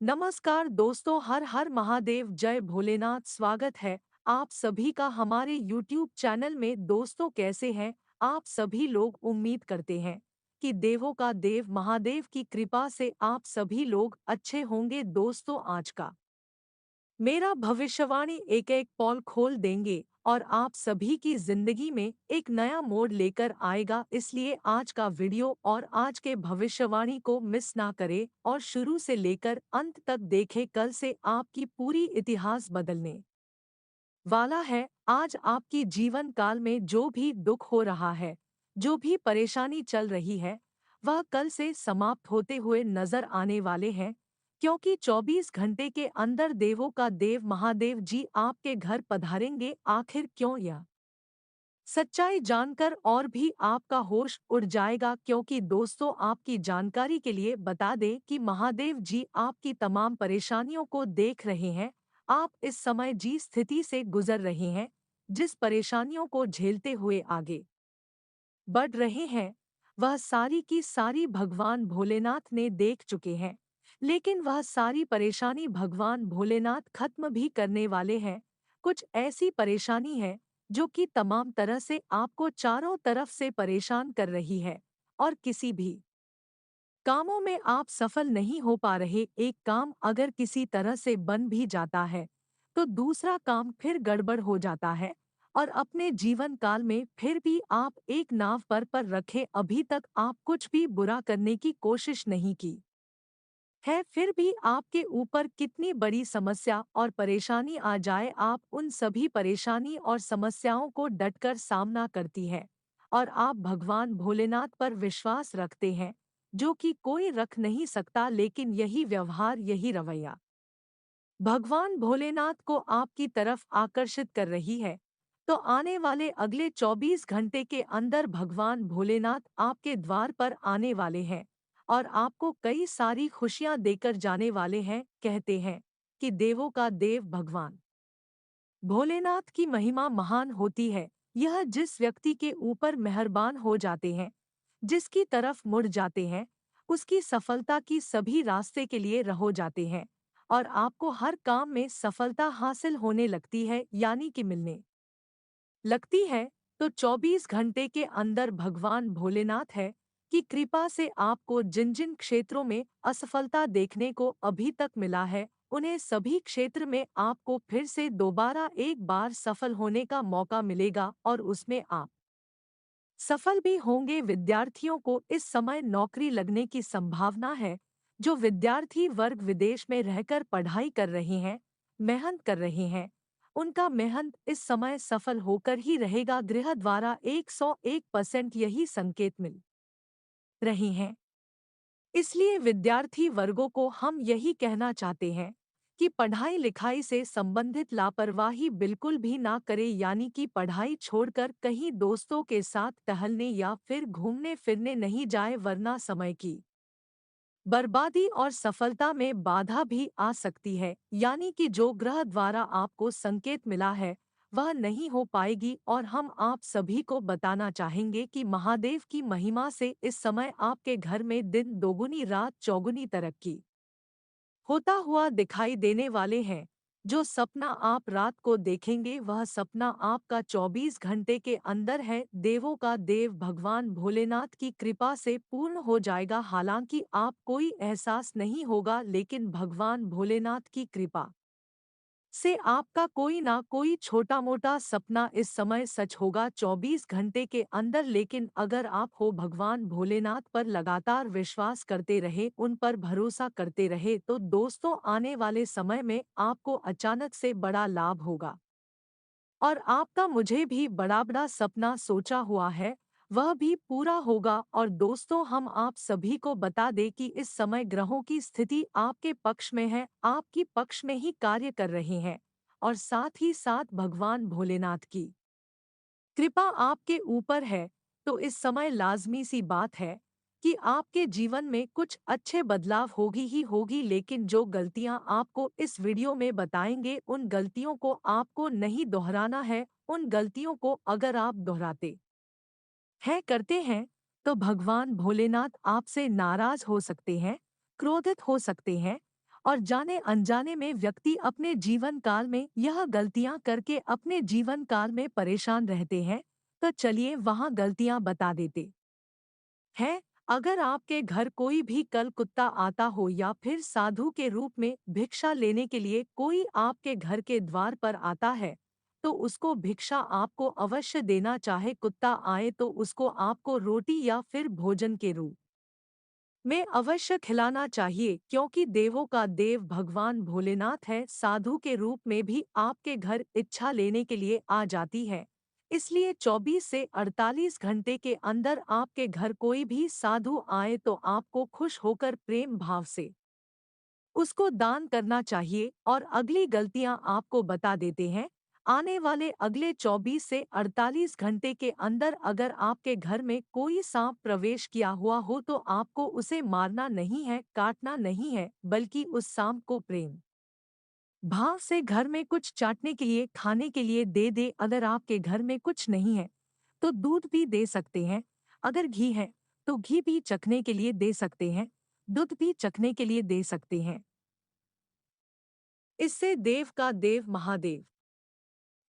नमस्कार दोस्तों, हर हर महादेव, जय भोलेनाथ। स्वागत है आप सभी का हमारे YouTube चैनल में। दोस्तों, कैसे हैं आप सभी लोग? उम्मीद करते हैं कि देवों का देव महादेव की कृपा से आप सभी लोग अच्छे होंगे। दोस्तों, आज का मेरा भविष्यवाणी एक एक पॉल खोल देंगे और आप सभी की जिंदगी में एक नया मोड़ लेकर आएगा। इसलिए आज का वीडियो और आज के भविष्यवाणी को मिस ना करें और शुरू से लेकर अंत तक देखें। कल से आपकी पूरी इतिहास बदलने वाला है। आज आपकी जीवन काल में जो भी दुख हो रहा है, जो भी परेशानी चल रही है, वह कल से समाप्त होते हुए नजर आने वाले हैं। क्योंकि 24 घंटे के अंदर देवों का देव महादेव जी आपके घर पधारेंगे। आखिर क्यों? यह सच्चाई जानकर और भी आपका होश उड़ जाएगा। क्योंकि दोस्तों, आपकी जानकारी के लिए बता दें कि महादेव जी आपकी तमाम परेशानियों को देख रहे हैं। आप इस समय जिस स्थिति से गुजर रहे हैं, जिस परेशानियों को झेलते हुए आगे बढ़ रहे हैं, वह सारी की सारी भगवान भोलेनाथ ने देख चुके हैं। लेकिन वह सारी परेशानी भगवान भोलेनाथ खत्म भी करने वाले हैं। कुछ ऐसी परेशानी है जो कि तमाम तरह से आपको चारों तरफ से परेशान कर रही है और किसी भी कामों में आप सफल नहीं हो पा रहे। एक काम अगर किसी तरह से बन भी जाता है, तो दूसरा काम फिर गड़बड़ हो जाता है। और अपने जीवन काल में फिर भी आप एक नाव पर रखे, अभी तक आप कुछ भी बुरा करने की कोशिश नहीं की है, फिर भी आपके ऊपर कितनी बड़ी समस्या और परेशानी आ जाए, आप उन सभी परेशानी और समस्याओं को डटकर सामना करती है। और आप भगवान भोलेनाथ पर विश्वास रखते हैं, जो कि कोई रख नहीं सकता। लेकिन यही व्यवहार, यही रवैया भगवान भोलेनाथ को आपकी तरफ आकर्षित कर रही है। तो आने वाले अगले 24 घंटे के अंदर भगवान भोलेनाथ आपके द्वार पर आने वाले हैं और आपको कई सारी खुशियां देकर जाने वाले हैं। कहते हैं कि देवों का देव भगवान भोलेनाथ की महिमा महान होती है। यह जिस व्यक्ति के ऊपर मेहरबान हो जाते हैं, जिसकी तरफ मुड़ जाते हैं, उसकी सफलता की सभी रास्ते के लिए रहो जाते हैं और आपको हर काम में सफलता हासिल होने लगती है, यानी कि मिलने लगती है। तो 24 घंटे के अंदर भगवान भोलेनाथ है कि कृपा से आपको जिन जिन क्षेत्रों में असफलता देखने को अभी तक मिला है, उन्हें सभी क्षेत्र में आपको फिर से दोबारा एक बार सफल होने का मौका मिलेगा और उसमें आप सफल भी होंगे। विद्यार्थियों को इस समय नौकरी लगने की संभावना है। जो विद्यार्थी वर्ग विदेश में रहकर पढ़ाई कर रहे हैं, मेहनत कर रहे हैं, उनका मेहनत इस समय सफल होकर ही रहेगा। गृह द्वारा 101% यही संकेत मिल रहे हैं। इसलिए विद्यार्थी वर्गों को हम यही कहना चाहते हैं कि पढ़ाई लिखाई से संबंधित लापरवाही बिल्कुल भी ना करें, यानी कि पढ़ाई छोड़कर कहीं दोस्तों के साथ टहलने या फिर घूमने फिरने नहीं जाए, वरना समय की बर्बादी और सफलता में बाधा भी आ सकती है। यानी कि जो ग्रह द्वारा आपको संकेत मिला है, वह नहीं हो पाएगी। और हम आप सभी को बताना चाहेंगे कि महादेव की महिमा से इस समय आपके घर में दिन दोगुनी रात चौगुनी तरक्की होता हुआ दिखाई देने वाले हैं। जो सपना आप रात को देखेंगे, वह सपना आपका 24 घंटे के अंदर है, देवों का देव भगवान भोलेनाथ की कृपा से पूर्ण हो जाएगा। हालांकि आप कोई एहसास नहीं होगा, लेकिन भगवान भोलेनाथ की कृपा से आपका कोई ना कोई छोटा मोटा सपना इस समय सच होगा 24 घंटे के अंदर। लेकिन अगर आप हो भगवान भोलेनाथ पर लगातार विश्वास करते रहे, उन पर भरोसा करते रहे, तो दोस्तों आने वाले समय में आपको अचानक से बड़ा लाभ होगा। और आपका मुझे भी बड़ा बड़ा सपना सोचा हुआ है, वह भी पूरा होगा। और दोस्तों, हम आप सभी को बता दें कि इस समय ग्रहों की स्थिति आपके पक्ष में है, आपकी पक्ष में ही कार्य कर रहे हैं। और साथ ही साथ भगवान भोलेनाथ की कृपा आपके ऊपर है। तो इस समय लाजमी सी बात है कि आपके जीवन में कुछ अच्छे बदलाव होगी ही होगी। लेकिन जो गलतियां आपको इस वीडियो में बताएंगे, उन गलतियों को आपको नहीं दोहराना है। उन गलतियों को अगर आप दोहराते करते हैं, तो भगवान भोलेनाथ आपसे नाराज हो सकते हैं, क्रोधित हो सकते हैं और जाने अनजाने में व्यक्ति अपने जीवन काल में यह गलतियां करके अपने जीवन काल में परेशान रहते हैं। तो चलिए वहां गलतियां बता देते हैं। अगर आपके घर कोई भी कल कुत्ता आता हो या फिर साधु के रूप में भिक्षा लेने के लिए कोई आपके घर के द्वार पर आता है, तो उसको भिक्षा आपको अवश्य देना। चाहे कुत्ता आए तो उसको आपको रोटी या फिर भोजन के रूप में अवश्य खिलाना चाहिए, क्योंकि देवों का देव भगवान भोलेनाथ है। साधु के रूप में भी आपके घर इच्छा लेने के लिए आ जाती है। इसलिए 24 से 48 घंटे के अंदर आपके घर कोई भी साधु आए तो आपको खुश होकर प्रेम भाव से उसको दान करना चाहिए। और अगली गलतियां आपको बता देते हैं। आने वाले अगले 24 से 48 घंटे के अंदर अगर आपके घर में कोई सांप प्रवेश किया हुआ हो तो आपको उसे मारना नहीं है, काटना नहीं है, बल्कि उस सांप को प्रेम भाव से घर में कुछ चाटने के लिए, खाने के लिए दे दे। अगर आपके घर में कुछ नहीं है तो दूध भी दे सकते हैं। अगर घी है तो घी भी चखने के लिए दे सकते हैं, दूध भी चखने के लिए दे सकते हैं। इससे देव का देव महादेव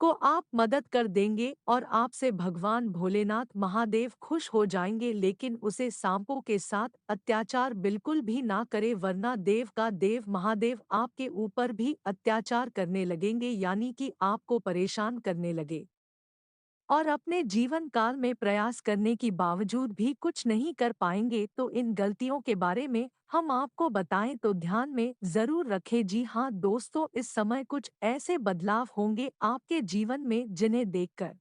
को आप मदद कर देंगे और आपसे भगवान भोलेनाथ महादेव खुश हो जाएंगे। लेकिन उसे सांपों के साथ अत्याचार बिल्कुल भी ना करे, वरना देव का देव महादेव आपके ऊपर भी अत्याचार करने लगेंगे, यानी कि आपको परेशान करने लगे। और अपने जीवन काल में प्रयास करने की बावजूद भी कुछ नहीं कर पाएंगे। तो इन गलतियों के बारे में हम आपको बताएं तो ध्यान में जरूर रखें। जी हाँ दोस्तों, इस समय कुछ ऐसे बदलाव होंगे आपके जीवन में जिन्हें देखकर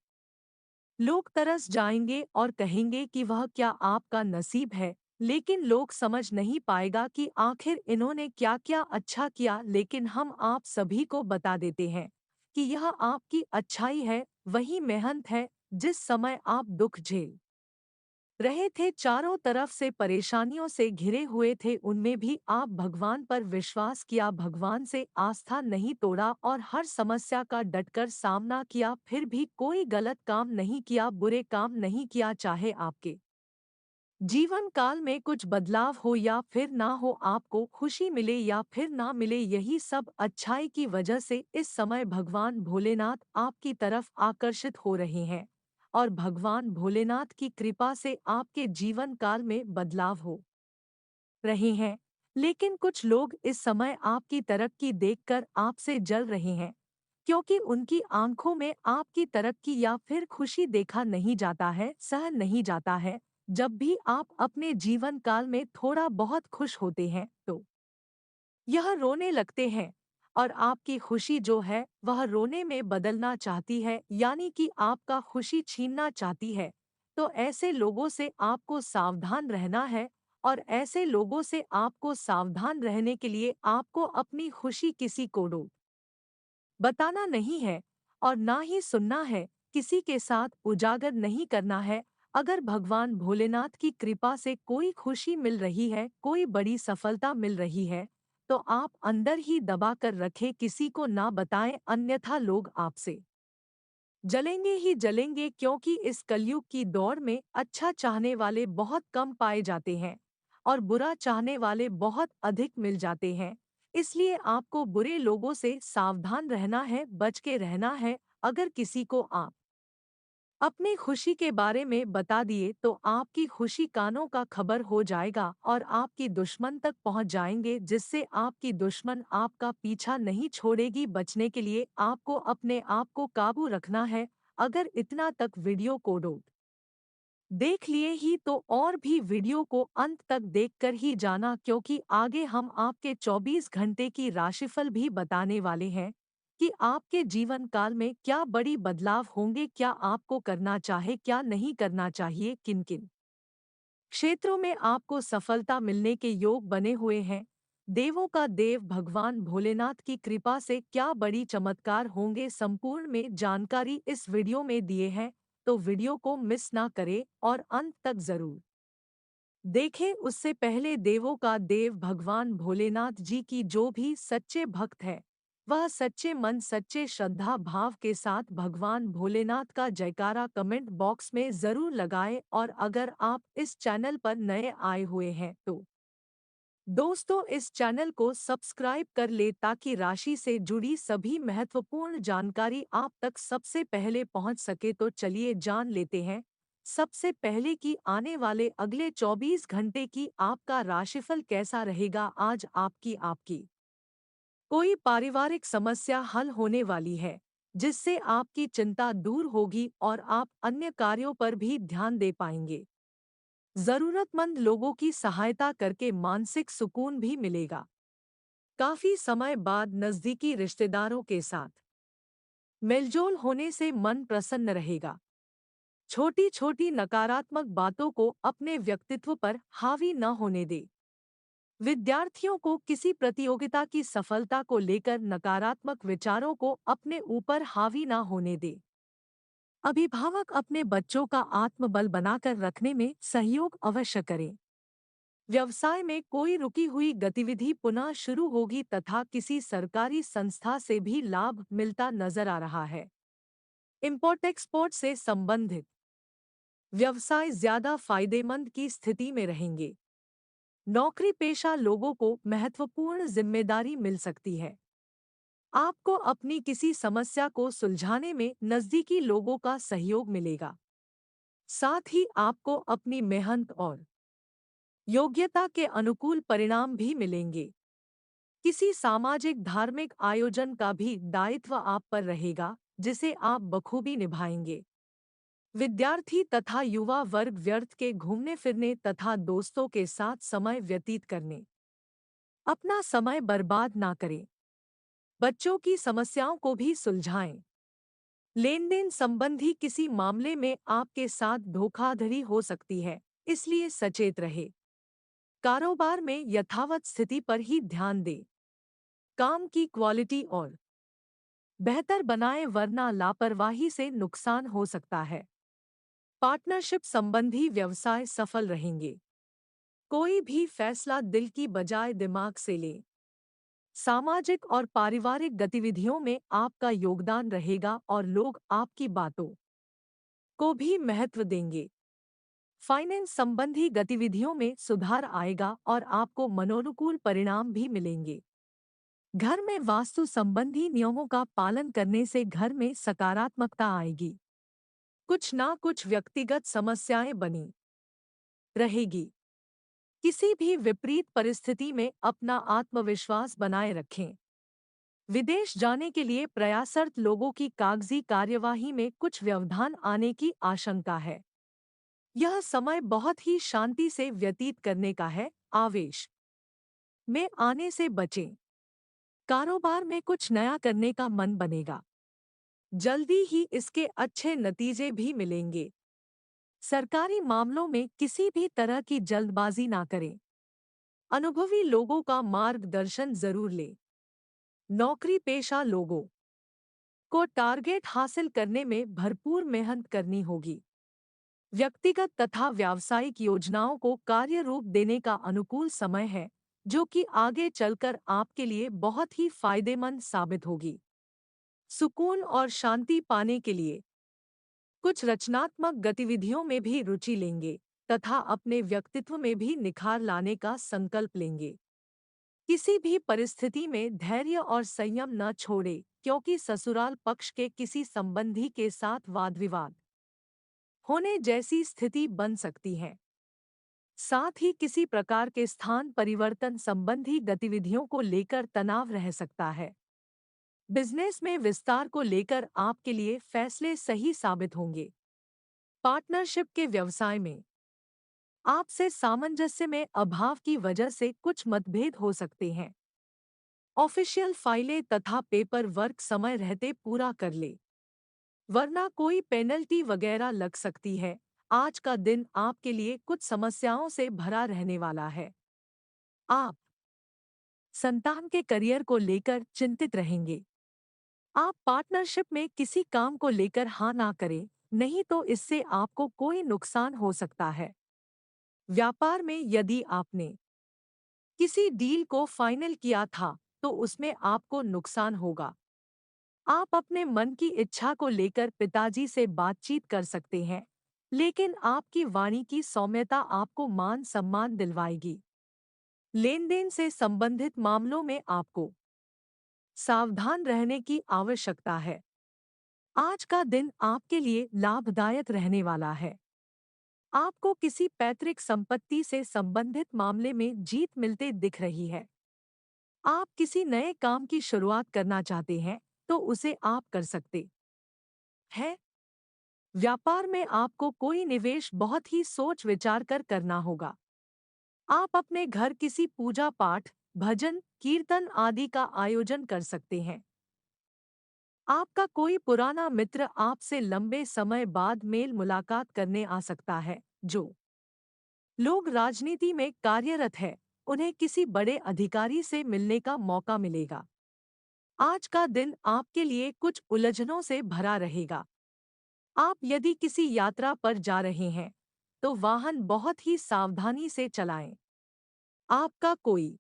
लोग तरस जाएंगे और कहेंगे कि वह क्या आपका नसीब है। लेकिन लोग समझ नहीं पाएगा कि आखिर इन्होंने क्या क्या अच्छा किया। लेकिन हम आप सभी को बता देते हैं कि यह आपकी अच्छाई है, वही मेहनत है। जिस समय आप दुख झेल रहे थे, चारों तरफ से परेशानियों से घिरे हुए थे, उनमें भी आप भगवान पर विश्वास किया, भगवान से आस्था नहीं तोड़ा और हर समस्या का डटकर सामना किया। फिर भी कोई गलत काम नहीं किया, बुरे काम नहीं किया। चाहे आपके जीवन काल में कुछ बदलाव हो या फिर ना हो, आपको खुशी मिले या फिर ना मिले, यही सब अच्छाई की वजह से इस समय भगवान भोलेनाथ आपकी तरफ आकर्षित हो रहे हैं। और भगवान भोलेनाथ की कृपा से आपके जीवन काल में बदलाव हो रहे हैं। लेकिन कुछ लोग इस समय आपकी तरक्की देखकर आपसे जल रहे हैं, क्योंकि उनकी आंखों में आपकी तरक्की या फिर खुशी देखा नहीं जाता है, सहन नहीं जाता है। जब भी आप अपने जीवन काल में थोड़ा बहुत खुश होते हैं तो यह रोने लगते हैं। और आपकी खुशी जो है वह रोने में बदलना चाहती है, यानी कि आपका खुशी छीनना चाहती है। तो ऐसे लोगों से आपको सावधान रहना है। और ऐसे लोगों से आपको सावधान रहने के लिए आपको अपनी खुशी किसी को बताना नहीं है और ना ही सुनना है, किसी के साथ उजागर नहीं करना है। अगर भगवान भोलेनाथ की कृपा से कोई खुशी मिल रही है, कोई बड़ी सफलता मिल रही है, तो आप अंदर ही दबा कर रखें, किसी को ना बताएं, अन्यथा लोग आपसे जलेंगे ही जलेंगे। क्योंकि इस कलयुग की दौड़ में अच्छा चाहने वाले बहुत कम पाए जाते हैं और बुरा चाहने वाले बहुत अधिक मिल जाते हैं। इसलिए आपको बुरे लोगों से सावधान रहना है, बच के रहना है। अगर किसी को आप अपनी खुशी के बारे में बता दिए तो आपकी खुशी कानों का खबर हो जाएगा और आपकी दुश्मन तक पहुंच जाएंगे, जिससे आपकी दुश्मन आपका पीछा नहीं छोड़ेगी। बचने के लिए आपको अपने आप को काबू रखना है। अगर इतना तक वीडियो को देख लिए ही तो और भी वीडियो को अंत तक देखकर ही जाना, क्योंकि आगे हम आपके 24 घंटे की राशिफल भी बताने वाले हैं कि आपके जीवन काल में क्या बड़ी बदलाव होंगे, क्या आपको करना चाहे, क्या नहीं करना चाहिए, किन किन क्षेत्रों में आपको सफलता मिलने के योग बने हुए हैं। देवों का देव भगवान भोलेनाथ की कृपा से क्या बड़ी चमत्कार होंगे, संपूर्ण में जानकारी इस वीडियो में दिए हैं। तो वीडियो को मिस ना करें और अंत तक जरूर देखें। उससे पहले देवों का देव भगवान भोलेनाथ जी की जो भी सच्चे भक्त है, वह सच्चे मन सच्चे श्रद्धा भाव के साथ भगवान भोलेनाथ का जयकारा कमेंट बॉक्स में जरूर लगाएं। और अगर आप इस चैनल पर नए आए हुए हैं तो दोस्तों, इस चैनल को सब्सक्राइब कर ले ताकि राशि से जुड़ी सभी महत्वपूर्ण जानकारी आप तक सबसे पहले पहुंच सके। तो चलिए जान लेते हैं सबसे पहले कि आने वाले अगले 24 घंटे की आपका राशिफल कैसा रहेगा। आज आपकी आपकी कोई पारिवारिक समस्या हल होने वाली है, जिससे आपकी चिंता दूर होगी और आप अन्य कार्यों पर भी ध्यान दे पाएंगे। जरूरतमंद लोगों की सहायता करके मानसिक सुकून भी मिलेगा। काफी समय बाद नजदीकी रिश्तेदारों के साथ मेलजोल होने से मन प्रसन्न रहेगा। छोटी छोटी नकारात्मक बातों को अपने व्यक्तित्व पर हावी न होने दे। विद्यार्थियों को किसी प्रतियोगिता की सफलता को लेकर नकारात्मक विचारों को अपने ऊपर हावी न होने दे। अभिभावक अपने बच्चों का आत्मबल बनाकर रखने में सहयोग अवश्य करें। व्यवसाय में कोई रुकी हुई गतिविधि पुनः शुरू होगी तथा किसी सरकारी संस्था से भी लाभ मिलता नजर आ रहा है। इंपोर्ट एक्सपोर्ट से संबंधित व्यवसाय ज्यादा फायदेमंद की स्थिति में रहेंगे। नौकरी पेशा लोगों को महत्वपूर्ण जिम्मेदारी मिल सकती है। आपको अपनी किसी समस्या को सुलझाने में नजदीकी लोगों का सहयोग मिलेगा। साथ ही आपको अपनी मेहनत और योग्यता के अनुकूल परिणाम भी मिलेंगे। किसी सामाजिक धार्मिक आयोजन का भी दायित्व आप पर रहेगा, जिसे आप बखूबी निभाएंगे। विद्यार्थी तथा युवा वर्ग व्यर्थ के घूमने फिरने तथा दोस्तों के साथ समय व्यतीत करने अपना समय बर्बाद ना करें। बच्चों की समस्याओं को भी सुलझाएं। लेनदेन संबंधी किसी मामले में आपके साथ धोखाधड़ी हो सकती है, इसलिए सचेत रहे। कारोबार में यथावत स्थिति पर ही ध्यान दें। काम की क्वालिटी और बेहतर बनाएं, वरना लापरवाही से नुकसान हो सकता है। पार्टनरशिप संबंधी व्यवसाय सफल रहेंगे। कोई भी फैसला दिल की बजाय दिमाग से लें। सामाजिक और पारिवारिक गतिविधियों में आपका योगदान रहेगा और लोग आपकी बातों को भी महत्व देंगे। फाइनेंस संबंधी गतिविधियों में सुधार आएगा और आपको मनोनुकूल परिणाम भी मिलेंगे। घर में वास्तु संबंधी नियमों का पालन करने से घर में सकारात्मकता आएगी। कुछ ना कुछ व्यक्तिगत समस्याएं बनी रहेगी। किसी भी विपरीत परिस्थिति में अपना आत्मविश्वास बनाए रखें। विदेश जाने के लिए प्रयासरत लोगों की कागजी कार्यवाही में कुछ व्यवधान आने की आशंका है। यह समय बहुत ही शांति से व्यतीत करने का है। आवेश में आने से बचें। कारोबार में कुछ नया करने का मन बनेगा। जल्दी ही इसके अच्छे नतीजे भी मिलेंगे। सरकारी मामलों में किसी भी तरह की जल्दबाजी ना करें। अनुभवी लोगों का मार्गदर्शन जरूर लें। नौकरी पेशा लोगों को टारगेट हासिल करने में भरपूर मेहनत करनी होगी। व्यक्तिगत तथा व्यावसायिक योजनाओं को कार्य रूप देने का अनुकूल समय है, जो कि आगे चलकर आपके लिए बहुत ही फायदेमंद साबित होगी। सुकून और शांति पाने के लिए कुछ रचनात्मक गतिविधियों में भी रुचि लेंगे तथा अपने व्यक्तित्व में भी निखार लाने का संकल्प लेंगे। किसी भी परिस्थिति में धैर्य और संयम न छोड़े, क्योंकि ससुराल पक्ष के किसी संबंधी के साथ वाद विवाद होने जैसी स्थिति बन सकती है। साथ ही किसी प्रकार के स्थान परिवर्तन संबंधी गतिविधियों को लेकर तनाव रह सकता है। बिजनेस में विस्तार को लेकर आपके लिए फैसले सही साबित होंगे। पार्टनरशिप के व्यवसाय में आपसे सामंजस्य में अभाव की वजह से कुछ मतभेद हो सकते हैं। ऑफिशियल फाइलें तथा पेपर वर्क समय रहते पूरा कर ले, वरना कोई पेनल्टी वगैरह लग सकती है। आज का दिन आपके लिए कुछ समस्याओं से भरा रहने वाला है। आप संतान के करियर को लेकर चिंतित रहेंगे। आप पार्टनरशिप में किसी काम को लेकर हाँ ना करें, नहीं तो इससे आपको कोई नुकसान हो सकता है। व्यापार में यदि आपने किसी डील को फाइनल किया था, तो उसमें आपको नुकसान होगा। आप अपने मन की इच्छा को लेकर पिताजी से बातचीत कर सकते हैं, लेकिन आपकी वाणी की सौम्यता आपको मान सम्मान दिलवाएगी। लेन-देन से संबंधित मामलों में आपको सावधान रहने की आवश्यकता है। आज का दिन आपके लिए लाभदायक रहने वाला है। आपको किसी पैतृक संपत्ति से संबंधित मामले में जीत मिलते दिख रही है। आप किसी नए काम की शुरुआत करना चाहते हैं, तो उसे आप कर सकते हैं। व्यापार में आपको कोई निवेश बहुत ही सोच विचार कर करना होगा। आप अपने घर किसी पूजा पाठ, भजन, कीर्तन आदि का आयोजन कर सकते हैं। आपका कोई पुराना मित्र आपसे लंबे समय बाद मेल मुलाकात करने आ सकता है। जो लोग राजनीति में कार्यरत हैं, उन्हें किसी बड़े अधिकारी से मिलने का मौका मिलेगा। आज का दिन आपके लिए कुछ उलझनों से भरा रहेगा। आप यदि किसी यात्रा पर जा रहे हैं, तो वाहन बहुत ही सावधानी से चलाएं। आपका कोई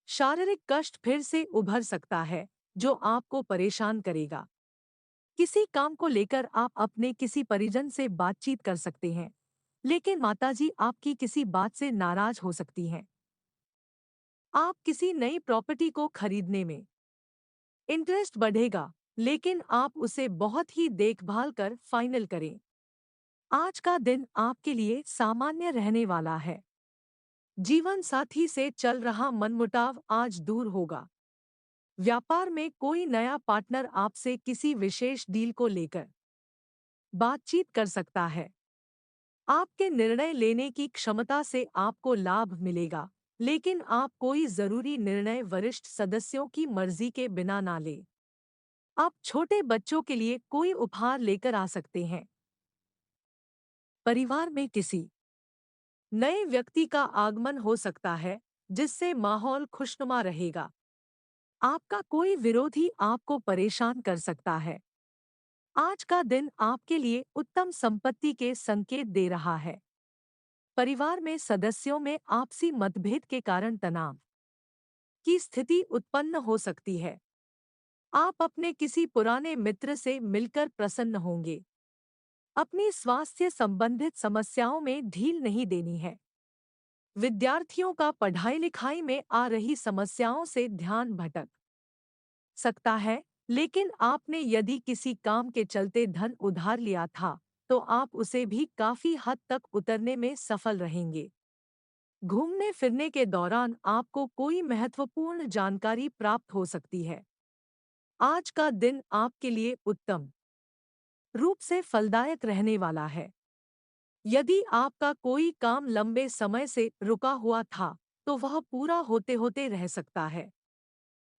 शारीरिक कष्ट फिर से उभर सकता है, जो आपको परेशान करेगा। किसी काम को लेकर आप अपने किसी परिजन से बातचीत कर सकते हैं, लेकिन माताजी आपकी किसी बात से नाराज हो सकती हैं। आप किसी नई प्रॉपर्टी को खरीदने में इंटरेस्ट बढ़ेगा, लेकिन आप उसे बहुत ही देखभाल कर फाइनल करें। आज का दिन आपके लिए सामान्य रहने वाला है। जीवन साथी से चल रहा मनमुटाव आज दूर होगा। व्यापार में कोई नया पार्टनर आपसे किसी विशेष डील को लेकर बातचीत कर सकता है। आपके निर्णय लेने की क्षमता से आपको लाभ मिलेगा, लेकिन आप कोई जरूरी निर्णय वरिष्ठ सदस्यों की मर्जी के बिना ना लें। आप छोटे बच्चों के लिए कोई उपहार लेकर आ सकते हैं। परिवार में किसी नए व्यक्ति का आगमन हो सकता है, जिससे माहौल खुशनुमा रहेगा। आपका कोई विरोधी आपको परेशान कर सकता है। आज का दिन आपके लिए उत्तम संपत्ति के संकेत दे रहा है। परिवार में सदस्यों में आपसी मतभेद के कारण तनाव की स्थिति उत्पन्न हो सकती है। आप अपने किसी पुराने मित्र से मिलकर प्रसन्न होंगे। अपनी स्वास्थ्य संबंधित समस्याओं में ढील नहीं देनी है। विद्यार्थियों का पढ़ाई लिखाई में आ रही समस्याओं से ध्यान भटक सकता है, लेकिन आपने यदि किसी काम के चलते धन उधार लिया था, तो आप उसे भी काफी हद तक उतरने में सफल रहेंगे। घूमने फिरने के दौरान आपको कोई महत्वपूर्ण जानकारी प्राप्त हो सकती है। आज का दिन आपके लिए उत्तम रूप से फलदायक रहने वाला है। यदि आपका कोई काम लंबे समय से रुका हुआ था, तो वह पूरा होते होते रह सकता है।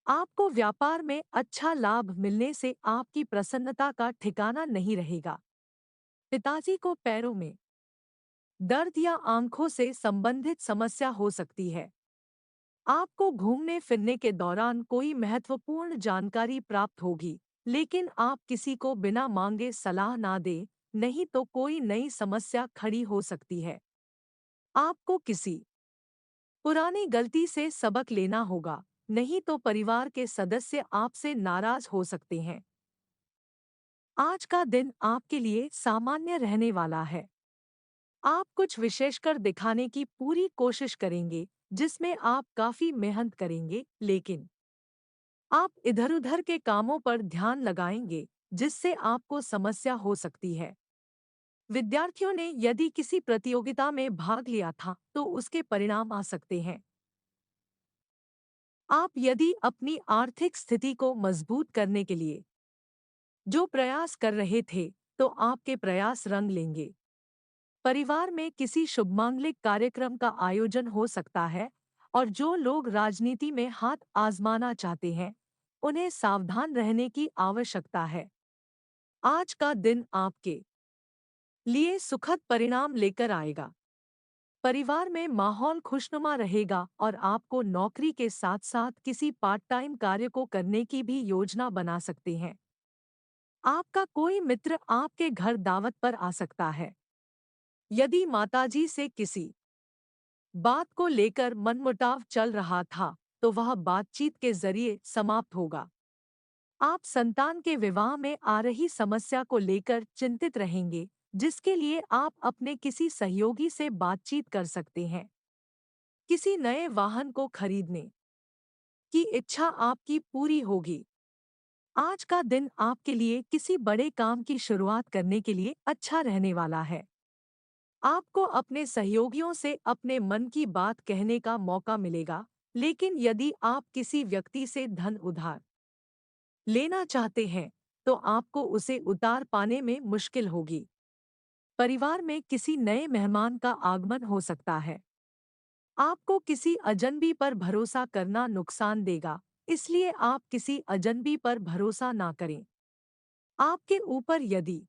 आपको व्यापार में अच्छा लाभ मिलने से आपकी प्रसन्नता का ठिकाना नहीं रहेगा। पिताजी को पैरों में दर्द या आंखों से संबंधित समस्या हो सकती है। आपको घूमने फिरने के दौरान कोई महत्वपूर्ण जानकारी प्राप्त होगी, लेकिन आप किसी को बिना मांगे सलाह ना दें, नहीं तो कोई नई समस्या खड़ी हो सकती है। आपको किसी पुरानी गलती से सबक लेना होगा, नहीं तो परिवार के सदस्य आपसे नाराज हो सकते हैं। आज का दिन आपके लिए सामान्य रहने वाला है। आप कुछ विशेषकर दिखाने की पूरी कोशिश करेंगे, जिसमें आप काफी मेहनत करेंगे, लेकिन आप इधर-उधर के कामों पर ध्यान लगाएंगे, जिससे आपको समस्या हो सकती है। विद्यार्थियों ने यदि किसी प्रतियोगिता में भाग लिया था, तो उसके परिणाम आ सकते हैं। आप यदि अपनी आर्थिक स्थिति को मजबूत करने के लिए जो प्रयास कर रहे थे, तो आपके प्रयास रंग लेंगे। परिवार में किसी शुभमांगलिक कार्यक्रम का आयोजन हो सकता है, और जो लोग राजनीति में हाथ आजमाना चाहते हैं, उन्हें सावधान रहने की आवश्यकता है। आज का दिन आपके लिए सुखद परिणाम लेकर आएगा। परिवार में माहौल खुशनुमा रहेगा और आपको नौकरी के साथ-साथ किसी पार्ट टाइम कार्य को करने की भी योजना बना सकते हैं। आपका कोई मित्र आपके घर दावत पर आ सकता है। यदि माताजी से किसी बात को लेकर मनमुटाव चल रहा था, तो वह बातचीत के जरिए समाप्त होगा। आप संतान के विवाह में आ रही समस्या को लेकर चिंतित रहेंगे, जिसके लिए आप अपने किसी सहयोगी से बातचीत कर सकते हैं। किसी नए वाहन को खरीदने की इच्छा आपकी पूरी होगी। आज का दिन आपके लिए किसी बड़े काम की शुरुआत करने के लिए अच्छा रहने वाला है। आपको अपने सहयोगियों से अपने मन की बात कहने का मौका मिलेगा, लेकिन यदि आप किसी व्यक्ति से धन उधार लेना चाहते हैं, तो आपको उसे उतार पाने में मुश्किल होगी। परिवार में किसी नए मेहमान का आगमन हो सकता है। आपको किसी अजनबी पर भरोसा करना नुकसान देगा, इसलिए आप किसी अजनबी पर भरोसा ना करें। आपके ऊपर यदि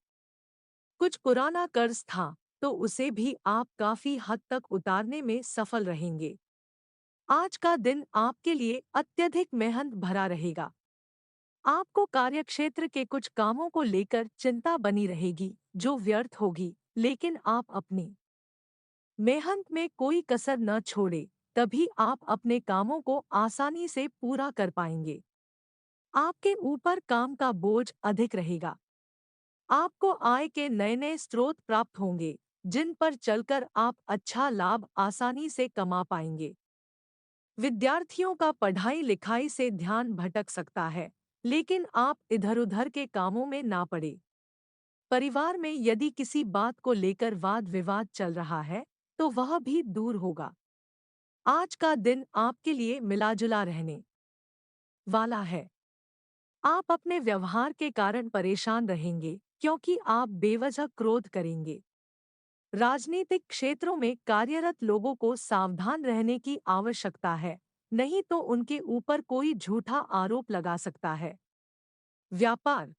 कुछ पुराना कर्ज था, तो उसे भी आप काफी हद तक उतारने में सफल रहेंगे। आज का दिन आपके लिए अत्यधिक मेहनत भरा रहेगा। आपको कार्यक्षेत्र के कुछ कामों को लेकर चिंता बनी रहेगी, जो व्यर्थ होगी, लेकिन आप अपनी मेहनत में कोई कसर न छोड़े, तभी आप अपने कामों को आसानी से पूरा कर पाएंगे। आपके ऊपर काम का बोझ अधिक रहेगा। आपको आय के नए नए स्रोत प्राप्त होंगे, जिन पर चलकर आप अच्छा लाभ आसानी से कमा पाएंगे। विद्यार्थियों का पढ़ाई लिखाई से ध्यान भटक सकता है, लेकिन आप इधर-उधर के कामों में ना पड़े। परिवार में यदि किसी बात को लेकर वाद विवाद चल रहा है, तो वह भी दूर होगा। आज का दिन आपके लिए मिला-जुला रहने वाला है। आप अपने व्यवहार के कारण परेशान रहेंगे, क्योंकि आप बेवजह क्रोध करेंगे। राजनीतिक क्षेत्रों में कार्यरत लोगों को सावधान रहने की आवश्यकता है, नहीं तो उनके ऊपर कोई झूठा आरोप लगा सकता है। व्यापार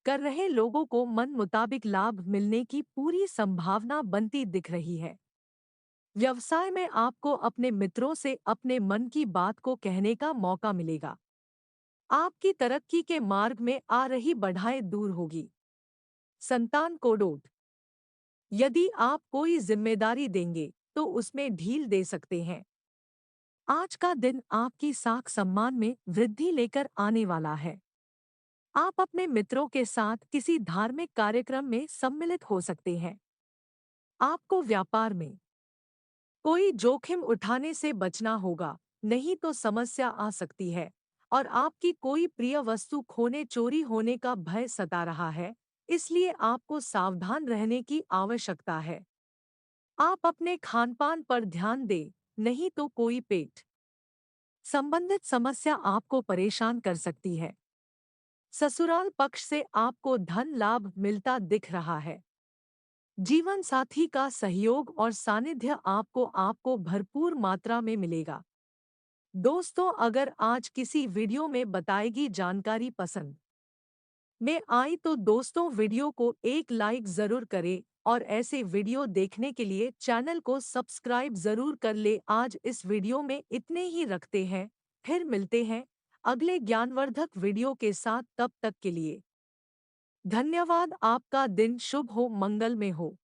कर रहे लोगों को मन मुताबिक लाभ मिलने की पूरी संभावना बनती दिख रही है। व्यवसाय में आपको अपने मित्रों से अपने मन की बात को कहने का मौका मिलेगा। आपकी तरक्की के मार्ग में आ रही बाधाएं दूर होगी। संतान को डोट यदि आप कोई जिम्मेदारी देंगे, तो उसमें ढील दे सकते हैं। आज का दिन आपकी साख सम्मान में वृद्धि लेकर आने वाला है। आप अपने मित्रों के साथ किसी धार्मिक कार्यक्रम में सम्मिलित हो सकते हैं। आपको व्यापार में कोई जोखिम उठाने से बचना होगा, नहीं तो समस्या आ सकती है। और आपकी कोई प्रिय वस्तु खोने चोरी होने का भय सता रहा है, इसलिए आपको सावधान रहने की आवश्यकता है। आप अपने खानपान पर ध्यान दें, नहीं तो कोई पेट संबंधित समस्या आपको परेशान कर सकती है। ससुराल पक्ष से आपको धन लाभ मिलता दिख रहा है। जीवन साथी का सहयोग और सानिध्य आपको भरपूर मात्रा में मिलेगा। दोस्तों, अगर आज किसी वीडियो में बताएगी जानकारी पसंद में आई, तो दोस्तों वीडियो को एक लाइक जरूर करें और ऐसे वीडियो देखने के लिए चैनल को सब्सक्राइब जरूर कर ले। आज इस वीडियो में इतने ही रखते हैं, फिर मिलते हैं अगले ज्ञानवर्धक वीडियो के साथ। तब तक के लिए धन्यवाद। आपका दिन शुभ हो, मंगलमय हो।